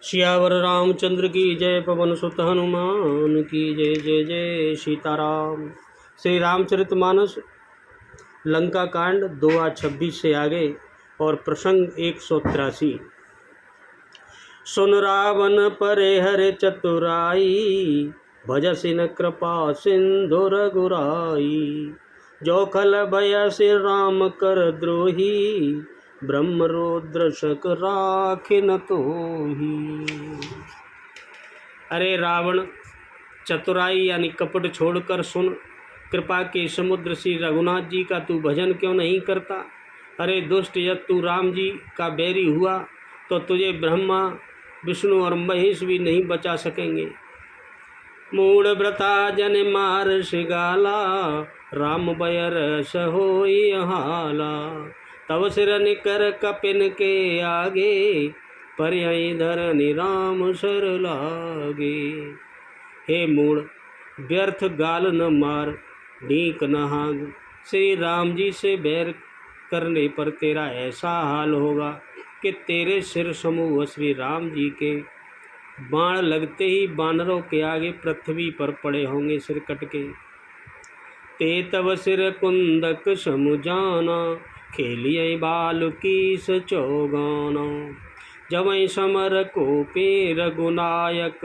सियावर रामचंद्र की जय, पवन सुत हनुमान की जय। जय जय सीताराम। श्री रामचरितमानस लंका कांड 2:26 से आगे और प्रसंग 183। सुन रावण परे हरे चतुराई, भजसिन कृपा सिंधु रघुराई। जो खल भय सिर राम कर द्रोही, ब्रह्म रुद्र शक राखिन तोही। अरे रावण चतुराई यानी कपट छोड़कर सुन, कृपा के समुद्र श्री रघुनाथ जी का तू भजन क्यों नहीं करता। अरे दुष्ट, यदि तू राम जी का बैरी हुआ तो तुझे ब्रह्मा विष्णु और महेश भी नहीं बचा सकेंगे। मूढ़ व्रता जन मार शिगाला, राम बयर सहोई हाला। तब सिर निकर कपिन के आगे, पर्याय धरनि राम सर लागे। हे मूढ़, व्यर्थ गाल न मार, ढीक न हाग। श्री राम जी से बैर करने पर तेरा ऐसा हाल होगा कि तेरे सिर समूह श्री राम जी के बाण लगते ही बानरों के आगे पृथ्वी पर पड़े होंगे सिर कटके। ते तब सिर कुंदक समुजाना, खेलिए बाल की सचौगाना। जवै समर को पे रघुनायक,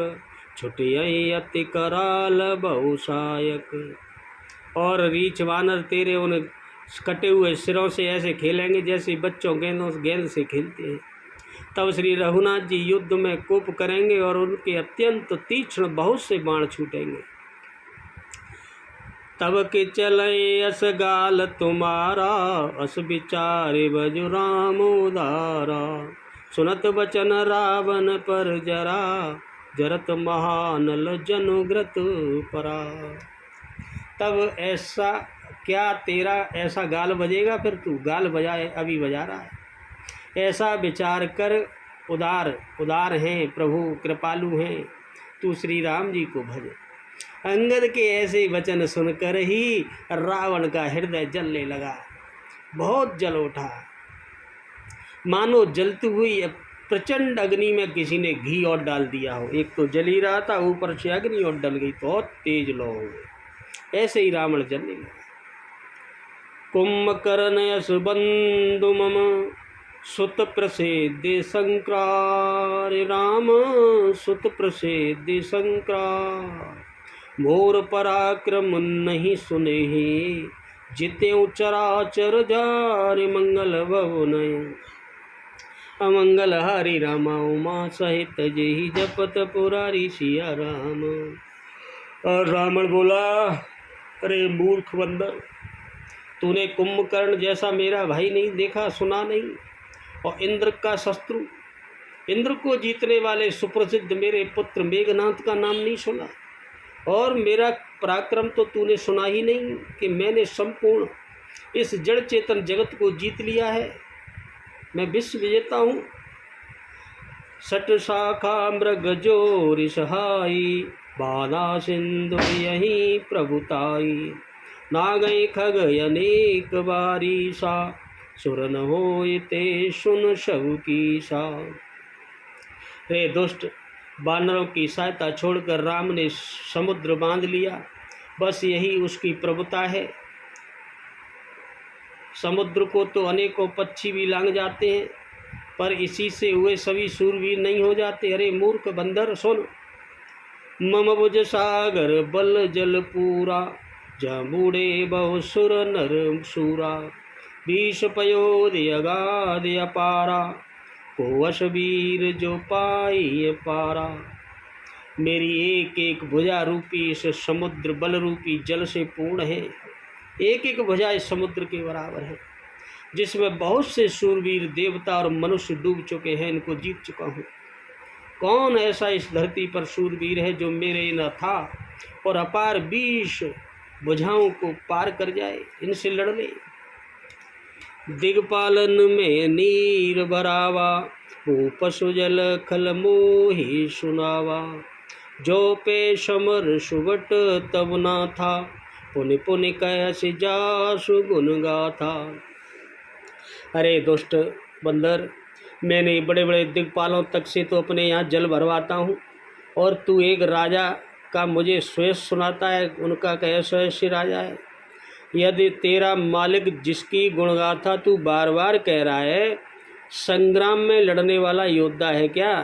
छुटिय अति कराल बहुसायक। और रीछ वानर तेरे उन कटे हुए सिरों से ऐसे खेलेंगे जैसे बच्चों गेंद से खेलते हैं। तब श्री रघुनाथ जी युद्ध में कोप करेंगे और उनके अत्यंत तीक्ष्ण बहुत से बाण छूटेंगे। तब के चले अस गाल तुम्हारा, अस विचारे बजु राम उदारा। सुनत बचन रावण पर जरा, जरत महानल जनुग्रत परा। तब ऐसा क्या तेरा ऐसा गाल बजेगा? फिर तू गाल बजाए, अभी बजा रहा है। ऐसा विचार कर, उदार हैं प्रभु, कृपालु हैं, तू श्री राम जी को भज। अंगद के ऐसे वचन सुनकर ही रावण का हृदय जलने लगा, बहुत जल उठा, मानो जलती हुई प्रचंड अग्नि में किसी ने घी और डाल दिया हो। एक तो जल ही रहा था, ऊपर से अग्नि और डल गई, बहुत तेज लो हो गई। ऐसे ही रावण जलने लगा। कुंभकर्ण यश बंधु मम, सुत प्रसिद्धि संक्रार। राम सुत प्रसिद्धि संक्रार। मोर पराक्रम नहीं सुने, जिते चराचर जार। मंगल भवन अमंगल हरि रामा, उमा सहित जही जपत पुरारी सिया राम। और रावण बोला, अरे मूर्ख बंदर, तूने कुंभकर्ण जैसा मेरा भाई नहीं देखा, सुना नहीं, और इंद्र का शत्रु, इंद्र को जीतने वाले सुप्रसिद्ध मेरे पुत्र मेघनाथ का नाम नहीं सुना, और मेरा पराक्रम तो तूने सुना ही नहीं कि मैंने संपूर्ण इस जड़ चेतन जगत को जीत लिया है, मैं विश्व विजेता हूँ। सट शाखा मृग जोरि सहाई, बाधा सिंधु यही प्रभुताई। नागय खग अनेक बारी सा, सुर न होय ते सुन शव की सा। रे दुष्ट, बानरों की सहायता छोड़कर राम ने समुद्र बांध लिया, बस यही उसकी प्रभुता है। समुद्र को तो अनेकों पक्षी भी लांघ जाते हैं, पर इसी से हुए सभी शूरवीर नहीं हो जाते। अरे मूर्ख बंदर सुन, मम भुज सागर बल जल पूरा, जबूढ़े बहु सुर नर सूरा। विष पयोध अगाध अपारा, को वश वीर जो पाई पारा। मेरी एक एक भुजा रूपी इस समुद्र बल रूपी जल से पूर्ण है। एक एक भुजा इस समुद्र के बराबर है, जिसमें बहुत से शूरवीर देवता और मनुष्य डूब चुके हैं, इनको जीत चुका हूँ। कौन ऐसा इस धरती पर शूरवीर है जो मेरे न था और अपार 20 भुजाओं को पार कर जाए, इनसे लड़ ले। दिग्पालन में नीर भरावा, वो पशु जल खल मोहि सुनावा। जो पे समर सुगट तब ना था, पुनि पुनि कैसे जासु गुण गाथा। अरे दुष्ट बंदर, मैंने बड़े बड़े दिक्पालों तक से तो अपने यहाँ जल भरवाता हूँ, और तू एक राजा का मुझे श्वेत सुनाता है, उनका कैसा ऐसे राजा है। यदि तेरा मालिक जिसकी गुणगाथा तू बार बार कह रहा है, संग्राम में लड़ने वाला योद्धा है क्या?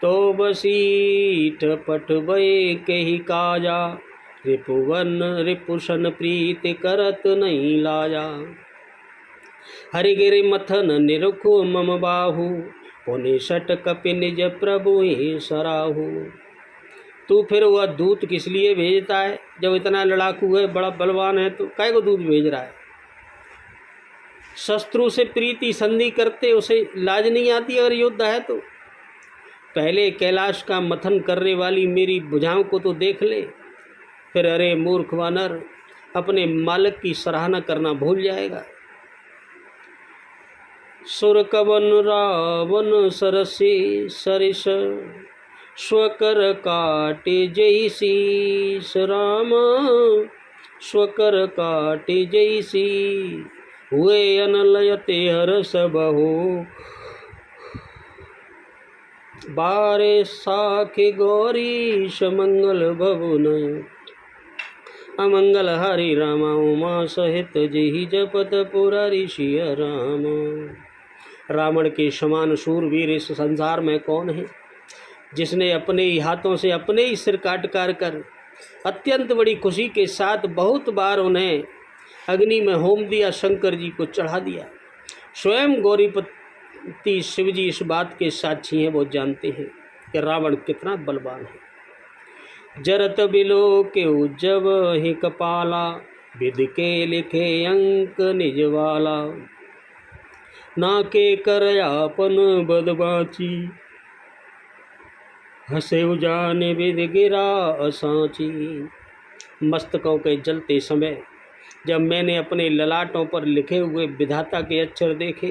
तो बसीठ पट भय कही काजा, रिपुवन रिपुशन प्रीति करत नहीं लाजा। हरिगिरि मथन निरखो मम बाहु, पुनि सट कपि निज प्रभु ही सराहु। तू फिर वह दूत किस लिए भेजता है? जब इतना लड़ाकू है, बड़ा बलवान है, तो काय को दूत भेज रहा है? शत्रु से प्रीति संधि करते उसे लाज नहीं आती अगर योद्धा है तो? पहले कैलाश का मथन करने वाली मेरी भुजाओं को तो देख ले, फिर अरे मूर्ख वानर अपने मालिक की सराहना करना भूल जाएगा। सुर कवन रावण सरसी सरिस, स्वकर काटे जय शीस राम, स्वकर काटे जय सी। हुए अनलयते हरस बहो, बारे साखे गौरीश मंगल भवन। अमंगल हरि रामा उमा सहित जहि जपत पुरारी सिय राम। रावण के समान शूरवीर इस संसार में कौन है, जिसने अपने ही हाथों से अपने ही सिर काट कर अत्यंत बड़ी खुशी के साथ बहुत बार उन्हें अग्नि में होम दिया, शंकर जी को चढ़ा दिया। स्वयं गौरीपति शिव जी इस बात के साक्षी हैं, वो जानते हैं कि रावण कितना बलवान है। जरत बिलो के जब ही कपाला, विधि के लिखे अंक निजवाला। ना के कर आपन बदबाची, हसे उजाने विधि गिरा असाची। मस्तकों के जलते समय जब मैंने अपने ललाटों पर लिखे हुए विधाता के अक्षर देखे,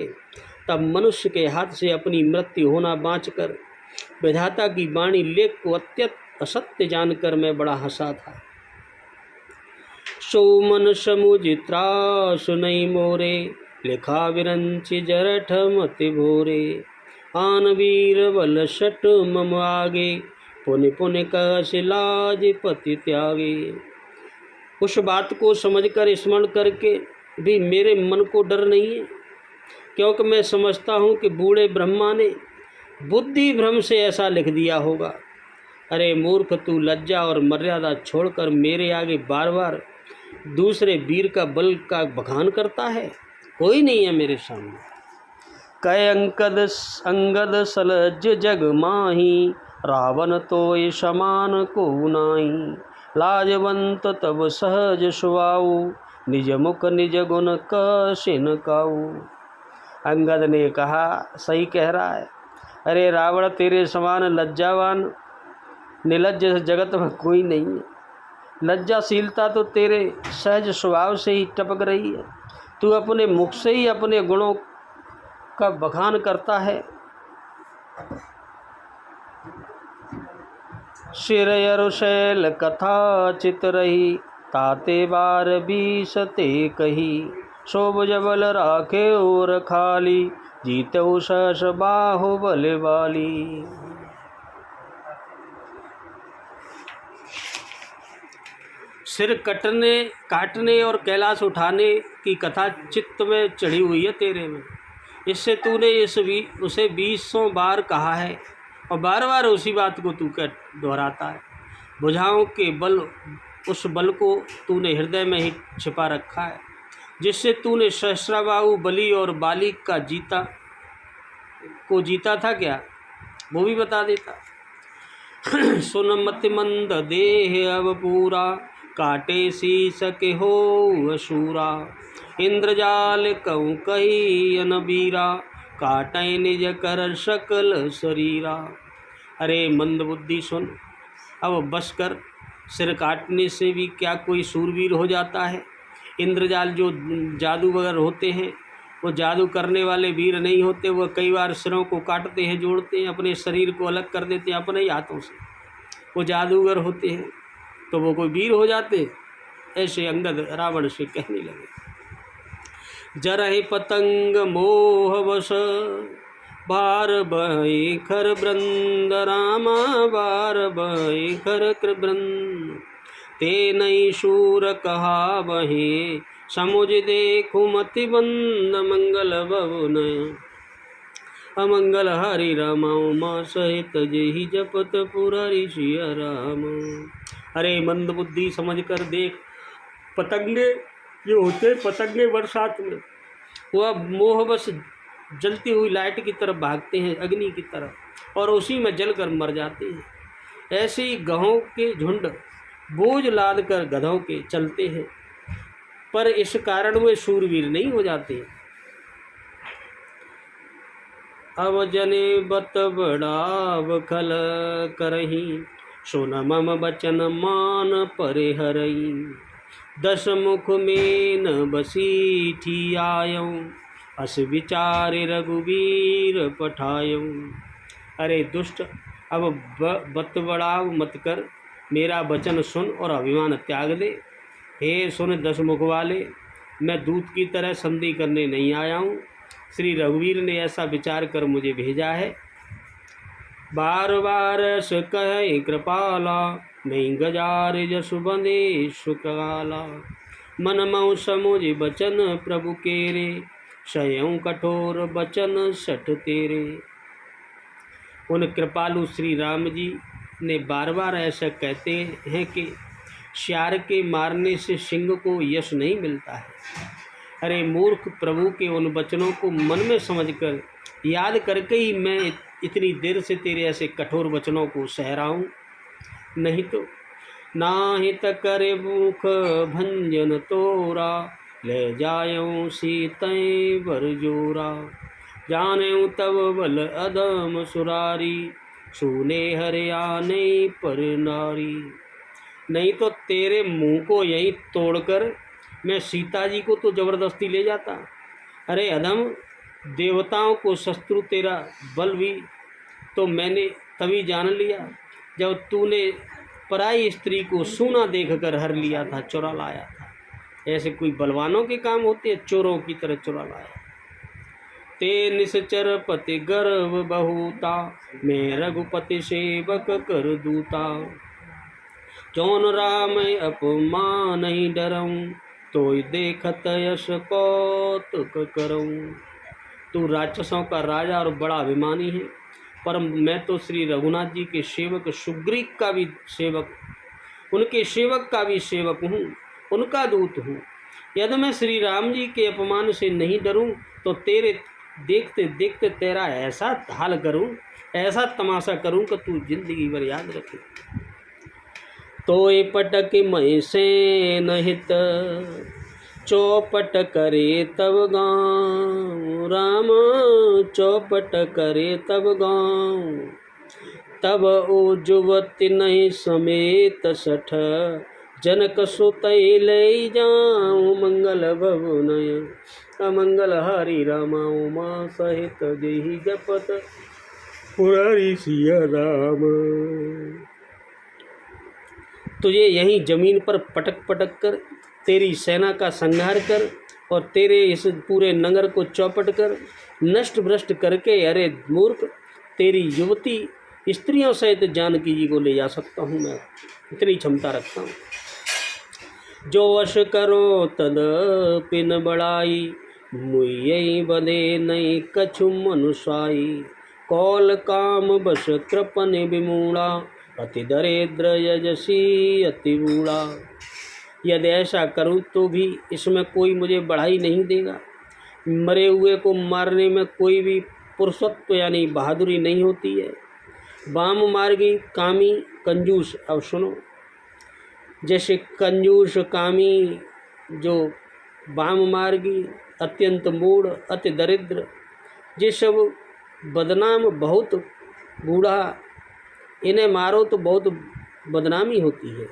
तब मनुष्य के हाथ से अपनी मृत्यु होना बाँचकर विधाता की वाणी लेख को अत्यंत असत्य जानकर मैं बड़ा हंसा था। सो मन समुझ त्रास नहीं मोरे, लिखा विरंच जरठ मति भोरे। आन वीर बल सट मम आगे, पुनि पुनि कस लाज पति त्यागे। उस बात को समझकर स्मरण करके भी मेरे मन को डर नहीं है, क्योंकि मैं समझता हूँ कि बूढ़े ब्रह्मा ने बुद्धि भ्रम से ऐसा लिख दिया होगा। अरे मूर्ख, तू लज्जा और मर्यादा छोड़कर मेरे आगे बार बार दूसरे वीर का बल का बखान करता है। कोई नहीं है मेरे सामने। कै अंगद सलज जग माही, रावण तो ये समान को नाई। लाजवंत तब सहज सुवाऊ, निज मुख निज गुण कसिन काऊ। अंगद ने कहा, सही कह रहा है। अरे रावण, तेरे समान लज्जावान निर्लज्ज जगत में कोई नहीं है। लज्जाशीलता तो तेरे सहज स्वभाव से ही टपक रही है। तू अपने मुख से ही अपने गुणों का बखान करता है। शिर अरुशैल कथा चित रही, ताते बार बीसते कही। शोभ जबल राखे और खाली, जीतऊ सहस बाहुबल वाली। सिर काटने और कैलाश उठाने की कथा चित्त में चढ़ी हुई है तेरे में। इससे तूने उसे 20 बार कहा है, और बार बार उसी बात को तू दोहराता है। भुजाओं के बल, उस बल को तूने हृदय में ही छिपा रखा है, जिससे तूने सहस्राबाहु बलि और बाली का जीता था क्या, वो भी बता देता। सुन मति मंद देह अब पूरा, काटे शीस के हो असूरा। इंद्रजाल कहूँ कही अनबीरा, काटे निज कर सकल शरीरा। अरे मंदबुद्धि सुन, अब बस कर। सिर काटने से भी क्या कोई सूरवीर हो जाता है? इंद्रजाल जो जादू वगैरह होते हैं, वो जादू करने वाले वीर नहीं होते। वो कई बार सिरों को काटते हैं, जोड़ते हैं, अपने शरीर को अलग कर देते हैं अपने ही हाथों से। वो जादूगर होते हैं, तो वो कोई वीर हो जाते? ऐसे अंगद रावण से कहने लगे। जरहि पतंग मोहवश बार बहे खर वृंद रामा बार बहे खर वृंद ते नई शूर कहा वहे समुझ देखो मति बंद मंगल भवन अमंगल हरि राम उमा सहित जेहि जपत पुरारी सिया राम। अरे मंद बुद्धि समझ कर देख, पतंगे जो होते पतंगे बरसात में वह मोहवश जलती हुई लाइट की तरफ भागते हैं, अग्नि की तरफ, और उसी में जलकर मर जाते हैं। ऐसे ही गधों के झुंड बोझ लाद कर गधों के चलते हैं, पर इस कारण वे शूरवीर नहीं हो जाते। अब जने बत बड़ाव खल करही सुन मम बचन मान परे हरई 10 मुख में न बसीठी आयऊँ अस विचारे रघुवीर पठायूँ। अरे दुष्ट, अब बतबड़ाव मत कर, मेरा वचन सुन और अभिमान त्याग दे। हे सुन 10 मुख वाले, मैं दूत की तरह संधि करने नहीं आया हूँ। श्री रघुवीर ने ऐसा विचार कर मुझे भेजा है। बार बार स कहे कृपाला नहीं गजार जसु बंदे सुकाला मन मऊ समुझ बचन प्रभु केरे स्वयं कठोर बचन सठ तेरे। उन कृपालु श्री राम जी ने बार बार ऐसा कहते हैं कि श्यार के मारने से सिंह को यश नहीं मिलता है। अरे मूर्ख, प्रभु के उन वचनों को मन में समझकर याद करके ही मैं इतनी देर से तेरे ऐसे कठोर वचनों को सह रहा हूँ। नहीं तो नाहित करे मुख भंजन तोरा ले जायूं सीतैं बरजोरा जाने तब बल अदम सुरारी सुने हरे आने पर नारी। नहीं तो तेरे मुंह को यहीं तोड़कर मैं सीता जी को तो जबरदस्ती ले जाता। अरे अधम, देवताओं को शत्रु तेरा बल भी तो मैंने तभी जान लिया जब तूने पराई स्त्री को सूना देखकर हर लिया था, चुरा लाया था। ऐसे कोई बलवानों के काम होते हैं, चोरों की तरह चुरा लाया। ते निश्चर पति गर्व बहुता मैं रघुपति सेवक कर दूता जौन राम अपमान नहीं डरऊँ तो देखत यश कौतुक करऊँ। तू राक्षसों का राजा और बड़ा अभिमानी है, पर मैं तो श्री रघुनाथ जी के सेवक सुग्रीव का भी सेवक, उनके सेवक का भी सेवक हूँ, उनका दूत हूँ। यदि मैं श्री राम जी के अपमान से नहीं डरूँ तो तेरे देखते देखते तेरा ऐसा हाल करूँ, ऐसा तमाशा करूँ कि तू जिंदगी भर याद रखे। तो ये पटक मई से नहित चौपट करे तब गाँव राम चौपट करे तब गाँव तब ओ जुवती नहीं समेत सठ जनक सुतई ले जाऊँ मंगल भवनय अमंगल हरि रामा उमा सहित जेहि जपत पुरारी सिया राम। तुझे यहीं जमीन पर पटक पटक कर तेरी सेना का संहार कर और तेरे इस पूरे नगर को चौपट कर नष्ट भ्रष्ट करके, अरे मूर्ख, तेरी युवती स्त्रियों सहित जानकी जी को ले जा सकता हूँ। मैं इतनी क्षमता रखता हूँ। जो वश करो तद पिन बड़ाई मुई बदे नहीं कछु मनुषाई कौल काम बस कृपन विमूढ़ा अति दरिद्र यजसी अति बूढ़ा। यदि ऐसा करूँ तो भी इसमें कोई मुझे बढ़ाई नहीं देगा। मरे हुए को मारने में कोई भी पुरुषत्व यानी बहादुरी नहीं होती है। वाम मार्गी कामी कंजूस, अब सुनो, जैसे कंजूस कामी जो वाम मार्गी अत्यंत मूढ़ अति दरिद्र, ये सब बदनाम बहुत बूढ़ा, इन्हें मारो तो बहुत बदनामी होती है।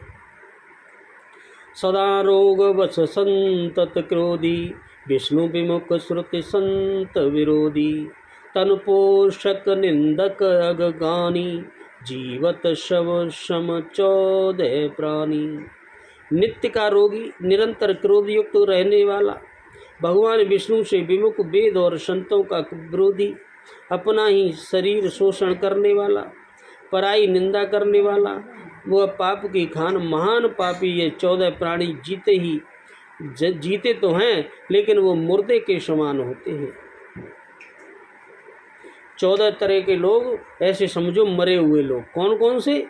सदा रोग वश संतत क्रोधी विष्णु विमुख श्रुति संत विरोधी तन पोषक निंदक अगगानी जीवत शव सम 14 प्राणी। नित्य का रोगी, निरंतर क्रोध युक्त रहने वाला, भगवान विष्णु से विमुख, वेद और संतों का विरोधी, अपना ही शरीर शोषण करने वाला, पराई निंदा करने वाला, वह पाप की खान महान पापी। ये 14 प्राणी जीते तो हैं, लेकिन वो मुर्दे के समान होते हैं। 14 तरह के लोग ऐसे समझो, मरे हुए लोग। कौन कौन से?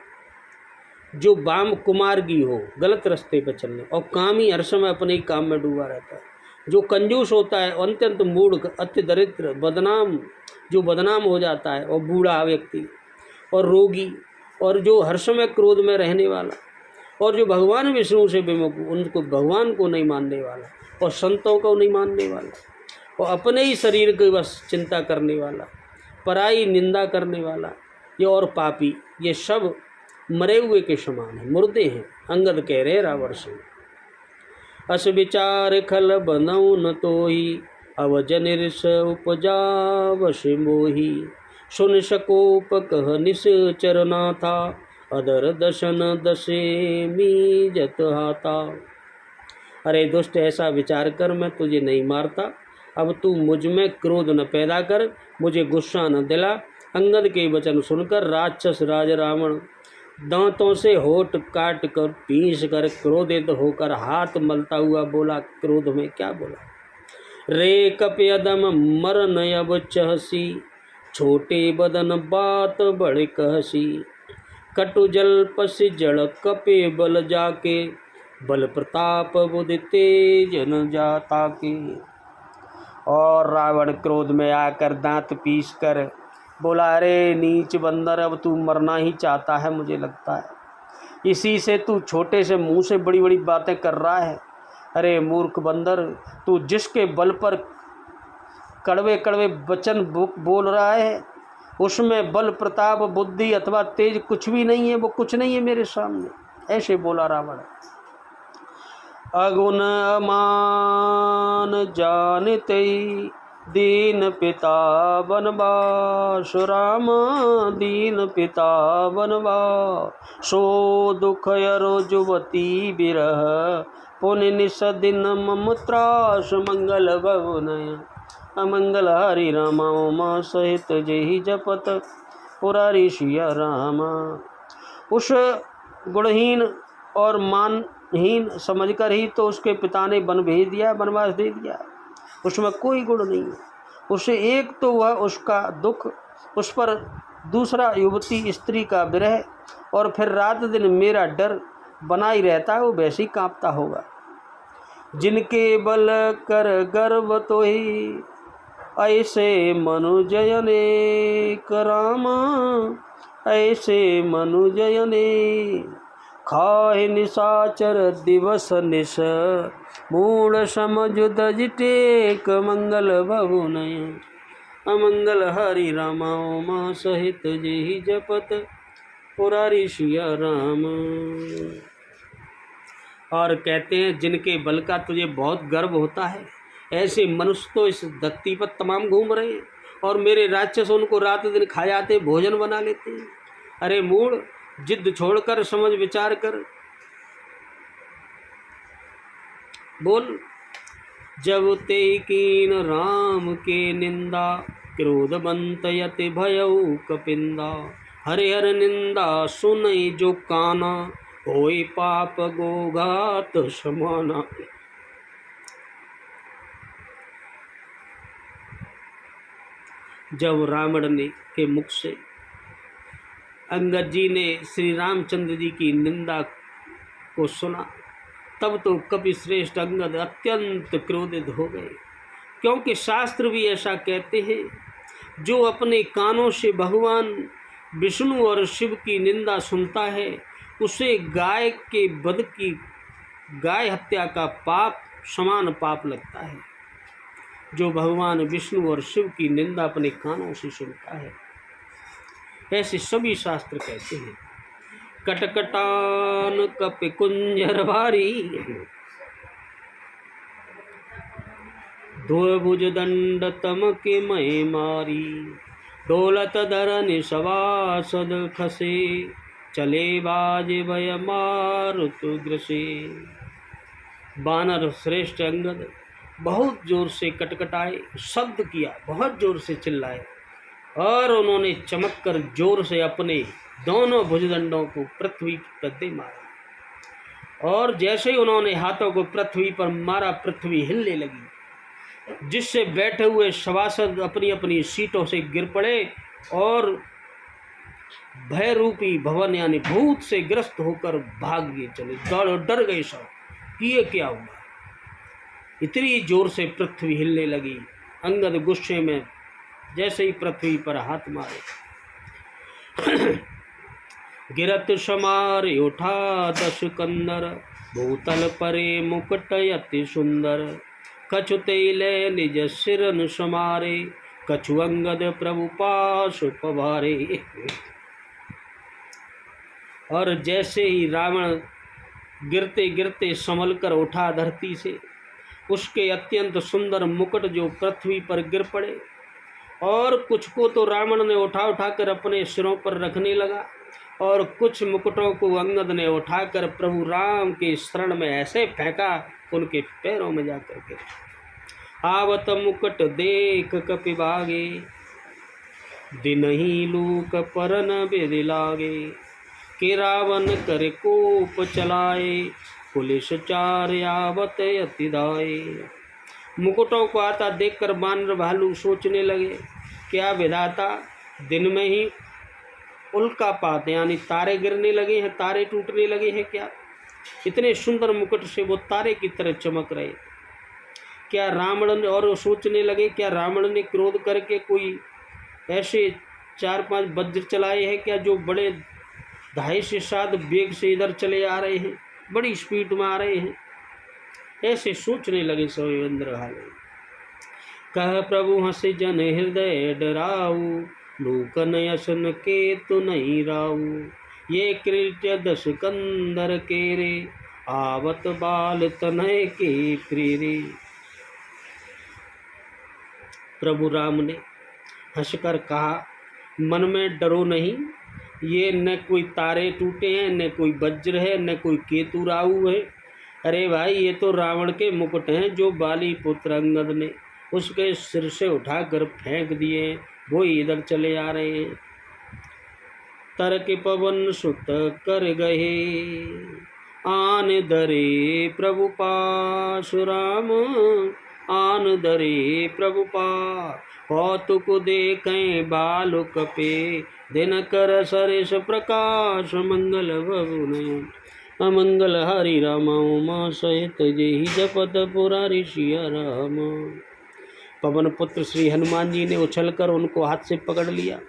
जो वाम कुमार्गी हो, गलत रास्ते पर चलने, और कामी, हर समय अपने ही काम में डूबा रहता है। जो कंजूस होता है, अत्यंत मूढ़, अति दरिद्र, बदनाम, जो बदनाम हो जाता है, और बूढ़ा व्यक्ति, और रोगी, और जो हर समय क्रोध में रहने वाला, और जो भगवान विष्णु से विमुख, उनको भगवान को नहीं मानने वाला, और संतों को नहीं मानने वाला, और अपने ही शरीर की बस चिंता करने वाला, पराई निंदा करने वाला, ये और पापी, ये सब मरे हुए के समान है, मुर्दे हैं। अंगद कह रहे रावण से, अस विचार खल बनऊ न तोही, अवजन ऋष उपजा वश मोही, सुन सकोप कह निश्चर नाथा, अदर दशन दशे मीजत हाथा। अरे दुष्ट, ऐसा विचार कर, मैं तुझे नहीं मारता। अब तू मुझ में क्रोध न पैदा कर, मुझे गुस्सा न दिला। अंगद के वचन सुनकर राक्षस राज रावण दांतों से होठ काट कर, पीस कर, क्रोधित होकर हाथ मलता हुआ बोला, क्रोध में क्या बोला, रे कपयदम मर न अब चहसी, छोटे बदन बात बड़े कहसी, कटु जल पसी जड़ कपे बल जाके, बल प्रताप बुद्धि तेज न जाता के। और रावण क्रोध में आकर दांत पीस कर बोला, अरे नीच बंदर, अब तू मरना ही चाहता है, मुझे लगता है। इसी से तू छोटे से मुंह से बड़ी बड़ी बातें कर रहा है। अरे मूर्ख बंदर, तू जिसके बल पर कड़वे कड़वे वचन बोल रहा है, उसमें बल, प्रताप, बुद्धि अथवा तेज कुछ भी नहीं है, वो कुछ नहीं है मेरे सामने। ऐसे बोला रावण। अगुण अमान जानते दीन पिता बनवास, राम दीन पिता बनवास, सो दुख यरो जुवती बिरह, पुण्य निस दिन मम त्रास, मंगल भवनय अमंगल हरि रामा, उमा सहित जहि जपत पुरारी सिया रामा। उस गुणहीन और मानहीन समझकर ही तो उसके पिता ने वन भेज दिया, वनवास दे दिया। उसमें कोई गुण नहीं है। उसे एक तो वह उसका दुख, उस पर दूसरा युवती स्त्री का विरह, और फिर रात दिन मेरा डर बना ही रहता है। वो वैसे ही कांपता होगा। जिनके बल कर गर्व तो ही, ऐसे मनुजयने करामा, ऐसे मनुजयने खाए निशाचर दिवस निश, मूढ़ समझ दजिटेक, मंगल भवनय अमंगल हरि रामा, उमा सहित जेहि जपत पुरारी सिया राम। और कहते हैं, जिनके बल का तुझे बहुत गर्व होता है, ऐसे मनुष्य तो इस धरती पर तमाम घूम रहे हैं, और मेरे राक्षस उनको रात दिन खा जाते, भोजन बना लेते हैं। अरे मूढ़, जिद छोड़कर समझ विचार कर बोल। जब ते कीन राम के निंदा, क्रोधवंत यति भयउ कपिंदा, हरि हर निंदा सुनई जो काना, होई पाप गोघात समाना। जब रावण ने के मुख से अंगद जी ने श्री रामचंद्र जी की निंदा को सुना, तब तो कपि श्रेष्ठ अंगद अत्यंत क्रोधित हो गए। क्योंकि शास्त्र भी ऐसा कहते हैं, जो अपने कानों से भगवान विष्णु और शिव की निंदा सुनता है, उसे गाय के वध की, गाय हत्या का पाप समान पाप लगता है। जो भगवान विष्णु और शिव की निंदा अपने कानों से सुनता है, ऐसे सभी शास्त्र कहते हैं। कटकटान कपि कुंजर भारी, धुभुज दंड तम के मय मारी, दौलत धरन सवासद खसे, चले बाज भय मारुत ग्रसे। बानर श्रेष्ठ अंगद बहुत जोर से कटकटाए, शब्द किया, बहुत जोर से चिल्लाए और उन्होंने चमक कर जोर से अपने दोनों भुजदंडों को पृथ्वी पर दे मारा। और जैसे ही उन्होंने हाथों को पृथ्वी पर मारा, पृथ्वी हिलने लगी, जिससे बैठे हुए सभासद अपनी अपनी सीटों से गिर पड़े और भय रूपी भवन यानी भूत से ग्रस्त होकर भाग गए, चले डर गए सब कि ये क्या हुआ। इतनी जोर से पृथ्वी हिलने लगी। अंगद गुस्से में जैसे ही पृथ्वी पर हाथ मारे, गिरत समारे उठा 10 कंदर, भूतल परे मुकुट अति सुंदर, कछु तेले निज सिरन समारे, कछु अंगद प्रभु पास पवारे। और जैसे ही रावण गिरते गिरते संभल कर उठा धरती से, उसके अत्यंत सुंदर मुकुट जो पृथ्वी पर गिर पड़े और कुछ को तो रावण ने उठाकर अपने सिरों पर रखने लगा और कुछ मुकुटों को अंगद ने उठाकर प्रभु राम के शरण में ऐसे फेंका उनके पैरों में जाकर के। आवत मुकुट देख कपिबागे, दिन ही लूक परन बेदि लागे, के रावण कर कोप चलाए, पुलिस चार आवत अति दाए। मुकुटों को आता देखकर बानर भालू सोचने लगे, क्या विधाता, दिन में ही उल्कापात यानी तारे गिरने लगे हैं, तारे टूटने लगे हैं क्या? इतने सुंदर मुकुट से वो तारे की तरह चमक रहे। क्या रावण ने, और सोचने लगे क्या रावण ने क्रोध करके कोई ऐसे 4-5 वज्र चलाए हैं क्या, जो बड़े 2.5 से 7 वेग से इधर चले आ रहे हैं, बड़ी स्पीड में आ रहे हैं। ऐसे सोचने लगे सभी इंद्रहाले। कह प्रभु हंस जन हृदय डराऊ, लूकन यसन के तु नहीं राऊ, ये कृत्य 10 कंदर केरे, आवत बाल तनय के प्रेरे। प्रभु राम ने हंसकर कहा, मन में डरो नहीं, ये न कोई तारे टूटे हैं, न कोई वज्र है, न कोई केतु राहु है। अरे भाई, ये तो रावण के मुकुट हैं जो बाली पुत्र अंगद ने उसके सिर से उठाकर फेंक दिए, वो इधर चले आ रहे हैं। तरक पवन सुत कर गए, आन दरे प्रभु पास राम, आन दरे प्रभु पास, कौतुक देखें बालु कपे, दिनकर सरिस प्रकाश, मंगल भवन अमंगल हरि राम, उमा सहित जेहि जपत पुरारी सिया राम। पवन पुत्र श्री हनुमान जी ने उछलकर उनको हाथ से पकड़ लिया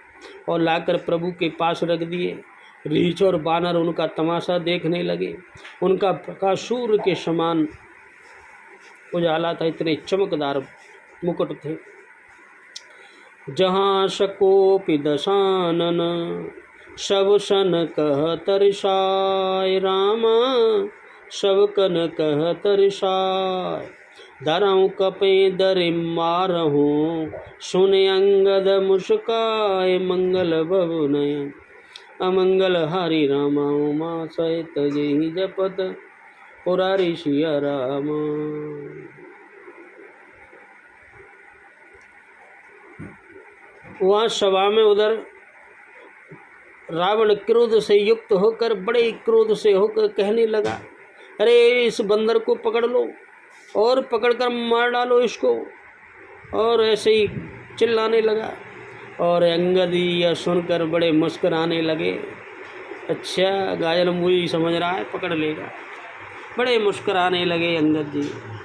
और लाकर प्रभु के पास रख दिए। रीछ और बानर उनका तमाशा देखने लगे। उनका प्रकाश सूर्य के समान उजाला था, इतने चमकदार मुकुट थे। जहाँ सकोपि दशानन, सब सन कह तरसाय राम, सब कन कह तरसाय, धरऊँ कपे दरि मारहूँ, सुन अंगद मुस्काय, मंगल भवन अमंगल हरि राम, उमा सहित जेहि जपत पुरारी सिया राम। वहाँ सभा में उधर रावण क्रोध से युक्त होकर, बड़े क्रोध से होकर कहने लगा, अरे इस बंदर को पकड़ लो और पकड़कर मार डालो इसको। और ऐसे ही चिल्लाने लगा। और अंगद यह सुनकर बड़े मुस्कुराने लगे। अच्छा, घायल मुझे समझ रहा है, पकड़ लेगा। बड़े मुस्कुराने लगे अंगद जी।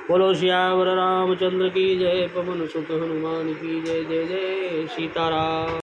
बोलो श्यावर रामचंद्र की जय, पवन सुत हनुमान की जय। जय जय सीताराम।